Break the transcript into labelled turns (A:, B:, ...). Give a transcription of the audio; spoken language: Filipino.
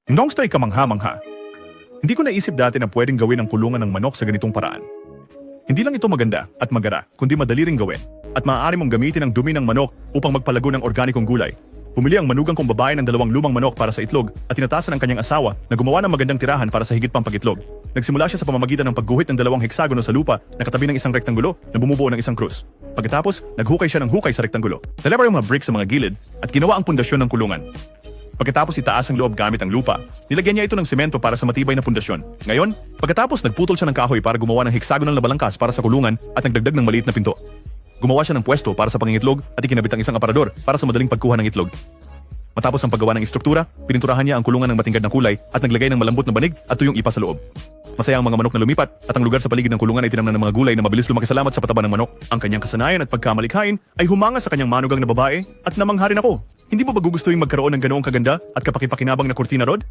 A: Nongstoy kamangha-mangha. Hindi ko naisip dati na pwedeng gawin ang kulungan ng manok sa ganitong paraan. Hindi lang ito maganda at magara, kundi madali ring gawin. At maaari mong gamitin ang dumi ng manok upang magpalago ng organikong gulay. Pumili ang manugang kong babae ng 2 lumang manok para sa itlog at tinatasan ng kanyang asawa na gumawa ng magandang tirahan para sa higit pang pagitlog. Nagsimula siya sa pamamagitan ng pagguhit ng 2 heksagono sa lupa na katabi ng isang rektangulo na bumubuo ng isang krus. Pagkatapos, naghukay siya ng hukay sa rektangulo. Nalabas ang mga bricks sa mga gilid at ginawa ang pundasyon ng kulungan. Pagkatapos itaas ang loob gamit ang lupa, nilagyan niya ito ng semento para sa matibay na pundasyon. Ngayon, pagkatapos nagputol siya ng kahoy para gumawa ng heksagonal na balangkas para sa kulungan at nagdagdag ng maliit na pinto. Gumawa siya ng pwesto para sa pangingitlog at ikinabit ang isang aparador para sa madaling pagkuha ng itlog. Matapos ang paggawa ng istruktura, pininturahan niya ang kulungan ng matingkad na kulay at naglagay ng malambot na banig at tuyong ipa sa loob. Masaya ang mga manok na lumipat at ang lugar sa paligid ng kulungan ay tinamnan ng mga gulay na mabilis lumaki salamat sa pataba ng manok. Ang kanyang kasanayan at pagkamalikhain ay humanga sa kanyang manugang na babae at namangha rin ako. Hindi mo ba gugustuhin magkaroon ng ganoong kaganda at kapakipakinabang na kurtina, Rod?